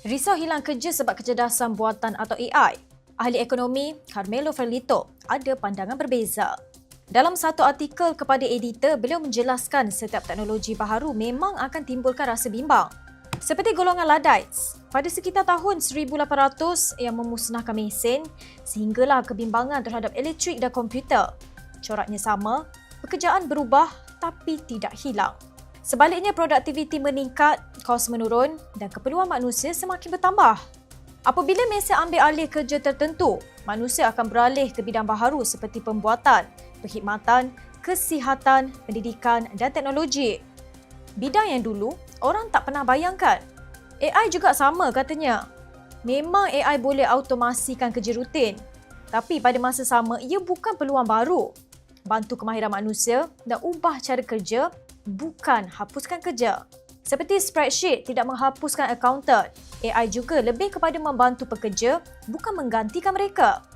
Risau hilang kerja sebab kecerdasan buatan atau AI. Ahli ekonomi Carmelo Ferlito ada pandangan berbeza. Dalam satu artikel kepada editor, beliau menjelaskan setiap teknologi baharu memang akan timbulkan rasa bimbang. Seperti golongan Luddites, pada sekitar tahun 1800 yang memusnahkan mesin sehinggalah kebimbangan terhadap elektrik dan komputer. Coraknya sama, pekerjaan berubah tapi tidak hilang. Sebaliknya, produktiviti meningkat, kos menurun dan keperluan manusia semakin bertambah. Apabila mesin ambil alih kerja tertentu, manusia akan beralih ke bidang baharu seperti pembuatan, perkhidmatan, kesihatan, pendidikan dan teknologi. Bidang yang dulu orang tak pernah bayangkan. AI juga sama katanya. Memang AI boleh automasikan kerja rutin, tapi pada masa sama ia bukan peluang baru. Bantu kemahiran manusia dan ubah cara kerja, bukan hapuskan kerja. Seperti spreadsheet tidak menghapuskan accountant, AI juga lebih kepada membantu pekerja, bukan menggantikan mereka.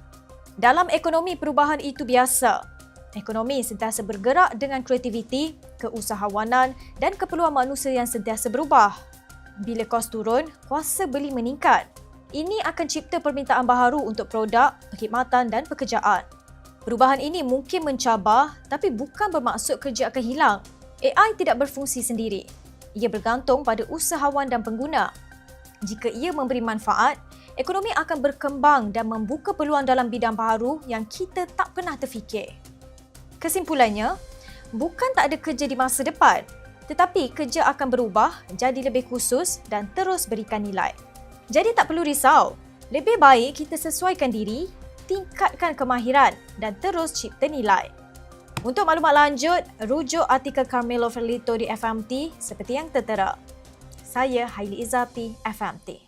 Dalam ekonomi, perubahan itu biasa. Ekonomi sentiasa bergerak dengan kreativiti, keusahawanan dan keperluan manusia yang sentiasa berubah. Bila kos turun, kuasa beli meningkat. Ini akan cipta permintaan baharu untuk produk, perkhidmatan dan pekerjaan. Perubahan ini mungkin mencabar, tapi bukan bermaksud kerja akan hilang. AI tidak berfungsi sendiri. Ia bergantung pada usahawan dan pengguna. Jika ia memberi manfaat, ekonomi akan berkembang dan membuka peluang dalam bidang baharu yang kita tak pernah terfikir. Kesimpulannya, bukan tak ada kerja di masa depan, tetapi kerja akan berubah jadi lebih khusus dan terus berikan nilai. Jadi tak perlu risau. Lebih baik kita sesuaikan diri, tingkatkan kemahiran dan terus cipta nilai. Untuk maklumat lanjut, rujuk artikel Carmelo Ferlito di FMT seperti yang tertera. Saya Haili Izzati, FMT.